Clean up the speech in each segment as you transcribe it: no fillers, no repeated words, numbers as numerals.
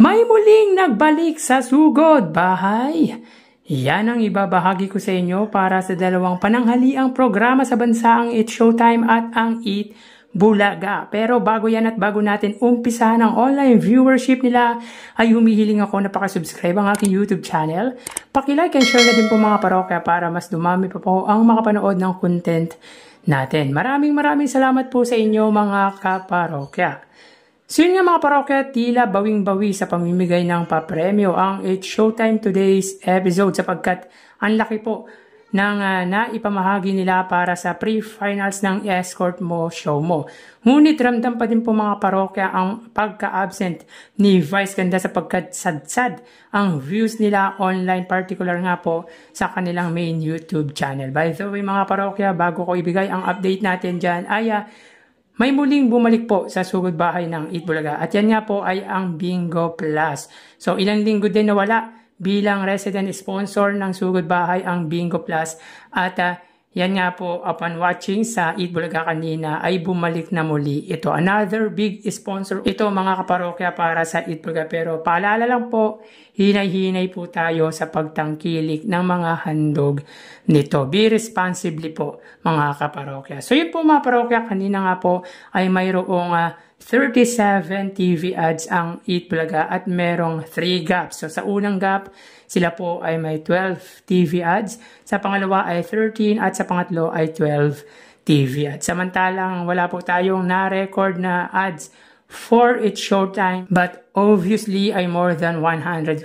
May muling nagbalik sa sugod bahay. Yan ang ibabahagi ko sa inyo para sa dalawang pananghaliang programa sa bansa, ang Eat Showtime at ang Eat Bulaga. Pero bago yan at bago natin umpisahan ang online viewership nila, ay humihiling ako na pakasubscribe ang aking YouTube channel. Pakilike and share na din po mga parokya para mas dumami pa po ang makapanood ng content natin. Maraming salamat po sa inyo mga kaparokya. So yun nga mga parokya, tila bawing-bawi sa pamimigay ng papremyo ang Eat Showtime today's episode sapagkat ang laki po ng naipamahagi nila para sa pre-finals ng Escort Mo Show Mo. Ngunit ramdam pa din po mga parokya ang pagka-absent ni Vice Ganda sapagkat sad ang views nila online, particular nga po sa kanilang main YouTube channel. By the way mga parokya, bago ko ibigay ang update natin dyan ay may muling bumalik po sa sugod bahay ng Eat Bulaga at yan nga po ay ang Bingo Plus. So ilang linggo din nawala bilang resident sponsor ng sugod bahay ang Bingo Plus at yan nga po upon watching sa Eat Bulaga kanina ay bumalik na muli ito. Another big sponsor ito mga kaparokya para sa Eat Bulaga, pero paalala lang po, hinay-hinay po tayo sa pagtangkilik ng mga handog nito. Be responsibly po mga kaparokya. So yun po mga parokya, kanina nga po ay mayroong 37 TV ads ang Eat Bulaga at merong 3 gaps. So sa unang gap, sila po ay may 12 TV ads. Sa pangalawa ay 13 at sa pangatlo ay 12 TV ads. Samantalang wala po tayong na-record na ads for Eat Showtime, but obviously ay more than 150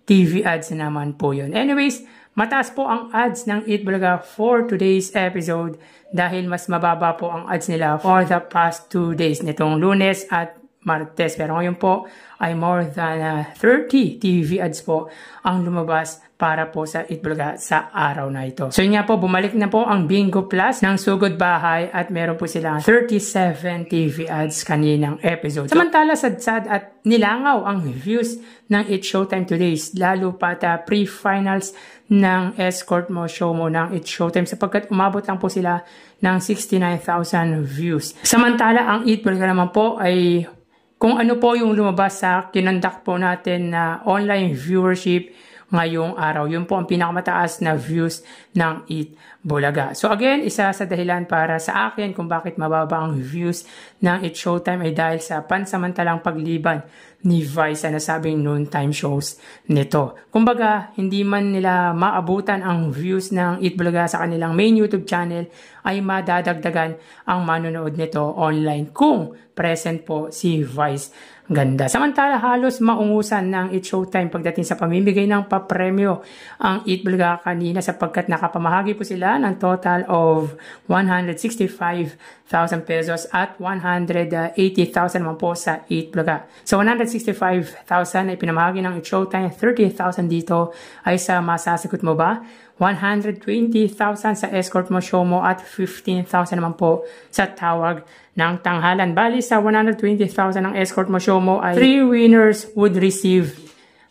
TV ads naman po yun. Anyways, mataas po ang ads ng Eat Bulaga for today's episode dahil mas mababa po ang ads nila for the past 2 days nitong Lunes at Martes. Pero ngayon po ay more than 30 TV ads po ang lumabas para po sa Eat Bulaga sa araw na ito. So yun nga po, bumalik na po ang Bingo Plus ng sugod bahay at meron po silang 37 TV ads kaninang episode. Samantala sad at nilangaw ang views ng Eat Showtime today, lalo pa pre-finals ng Escort Mo Show Mo ng Eat Showtime sapagkat umabot lang po sila ng 69,000 views. Samantala ang Eat Bulaga naman po ay kung ano po yung lumabas sa kinonduct po natin na online viewership ngayong araw. Yun po ang pinakamataas na views ng Eat Bulaga. So again, isa sa dahilan para sa akin kung bakit mababa ang views ng Eat Showtime ay dahil sa pansamantalang pagliban ni Vice sa nasabing noontime shows nito. Kumbaga, hindi man nila maabutan ang views ng Eat Bulaga sa kanilang main YouTube channel, ay madadagdagan ang manonood nito online kung present po si Vice Ganda. Samantala, halos maungusan ng Eat Showtime pagdating sa pamimigay ng papremyo ang Eat Bulaga kanina sapagkat nakapamahagi po sila ng total of 165,000 pesos at 180,000 naman po sa Eat Bulaga. So 165,000 ay pinamahagi ng Eat Showtime, 30,000 dito ay sa Masasagot Mo Ba, 120,000 sa Escort Mo Show Mo at 15,000 naman po sa Tawag ng Tanghalan. Bali sa 120,000 ng Escort Mo Show Mo ay 3 winners would receive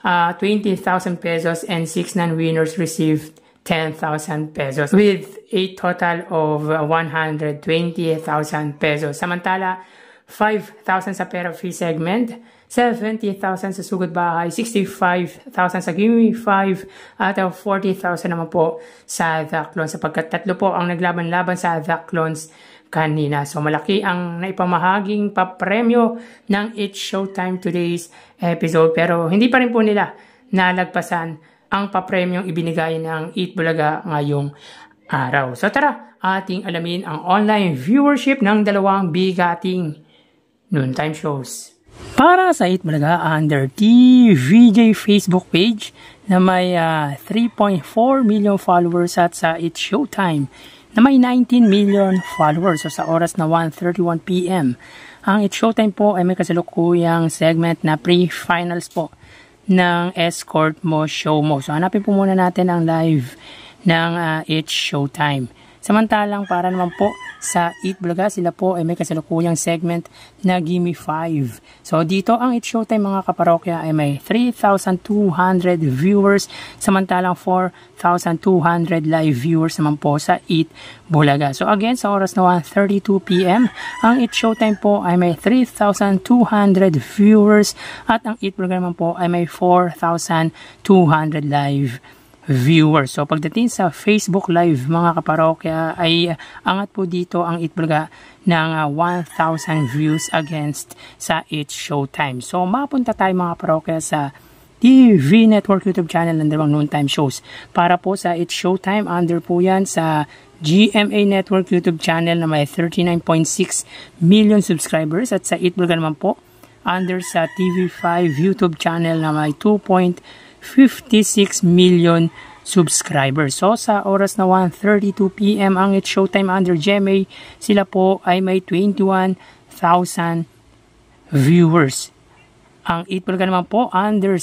20,000 pesos and 6 non-winners received 10,000 pesos with a total of 120,000 pesos. Samantala, 5,000 sa pera fee segment, 70,000 sa sugod bahay, 65,000 sa Gimme 5 at 40,000 naman po sa The Clones sapagkat tatlo po ang naglaban-laban sa The Clones kanina. So malaki ang naipamahaging papremyo ng Eat Showtime today's episode, pero hindi pa rin po nila nalagpasan ang papremyong ibinigay ng Eat Bulaga ngayong araw. So tara, ating alamin ang online viewership ng dalawang bigating noontime shows. Para sa Eat Bulaga, under TVJ Facebook page na may 3.4 million followers at sa Eat Showtime na may 19 million followers. So sa oras na 1:31 PM, ang Eat Showtime po ay may kasalukuyang segment na pre-finals po ng Escort Mo Show Mo. So hanapin po muna natin ang live ng Eat Showtime. Samantalang para naman po sa Eat Bulaga, sila po ay may kasalukuyang segment na Gimme 5. So dito ang Eat Showtime mga kaparokya ay may 3,200 viewers, samantalang 4,200 live viewers naman po sa Eat Bulaga. So again, sa oras na 1:32 PM, ang Eat Showtime po ay may 3,200 viewers at ang Eat Bulaga naman po ay may 4,200 live viewers. So pagdating sa Facebook Live mga kaparokya ay angat po dito ang Eat Bulaga ng 1,000 views against sa Eat Showtime. So mapunta tayo mga kaparokya sa TV Network YouTube channel ng dalawang noontime shows. Para po sa Eat Showtime, under po yan sa GMA Network YouTube channel na may 39.6 million subscribers at sa Eat Bulaga naman po under sa TV5 YouTube channel na may 2.56 million subscribers. So sa oras na 1:32 PM ang Eat Showtime under GMA, sila po ay may 21,000 viewers. Ang Eat Bulaga naman po under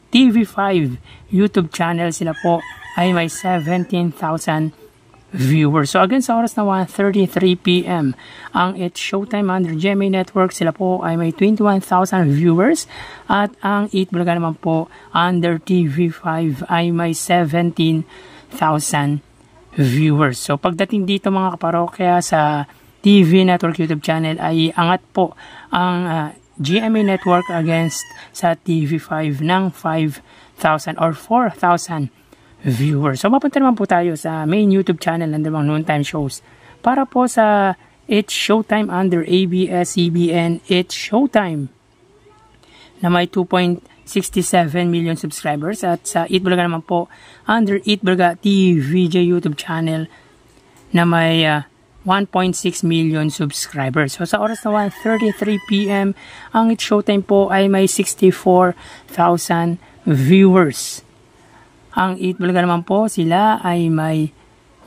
TV5 YouTube channel, sila po ay may 17,000 viewers. So again, sa oras na 1:33 PM ang Eat Showtime under GMA Network, sila po ay may 21,000 viewers at ang Eat Bulaga naman po under TV5 ay may 17,000 viewers. So pagdating dito mga kaparokya sa TV Network YouTube channel ay angat po ang GMA Network against sa TV5 ng 5,000 or 4,000 viewers. So mapunta naman po tayo sa main YouTube channel ng dalawang noontime shows. Para po sa Eat Showtime under ABS-CBN Eat Showtime na may 2.67 million subscribers at sa Eat Bulaga naman po under Eat Bulaga TVJ YouTube channel na may 1.6 million subscribers. So sa oras na 1:33 PM ang Eat Showtime po ay may 64,000 viewers. Ang Eat Bulaga naman po, sila ay may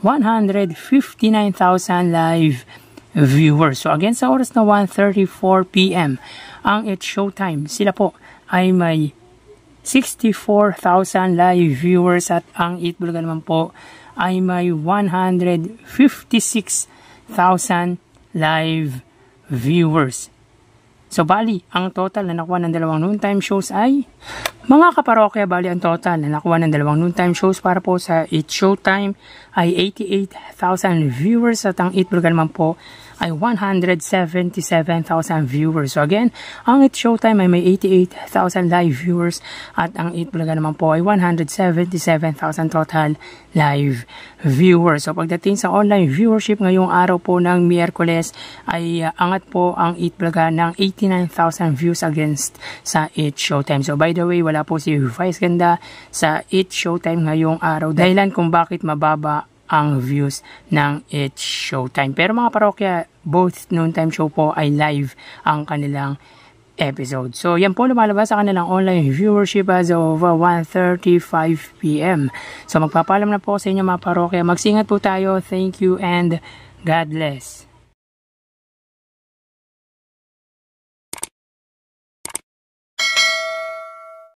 159,000 live viewers. So again, sa oras na 1:34 PM, ang Eat Showtime, sila po ay may 64,000 live viewers at ang Eat Bulaga naman po ay may 156,000 live viewers. So bali, ang total na nakuha ng dalawang noontime shows ay, mga kaparokya, bali ang total na nakuha ng dalawang noontime shows para po sa Eat Showtime ay 88,000 viewers at ang Eat Bulaga naman po ay 177,000 viewers. So again, ang Eat Showtime ay may 88,000 live viewers at ang Eat Bulaga naman po ay 177,000 total live viewers. So pagdating sa online viewership ngayong araw po ng Miyerkules ay angat po ang Eat Bulaga ng 89,000 views against sa Eat Showtime. So by the way, wala po si Vice Ganda sa Eat Showtime ngayong araw dahilan kung bakit mababa ang views ng Eat Showtime. Pero mga parokya, both noontime show po ay live ang kanilang episode. So yan po lumalabas sa kanilang online viewership as of 1:35 PM. So magpapaalam na po sa inyo mga parokya. Magsingat po tayo. Thank you and God bless.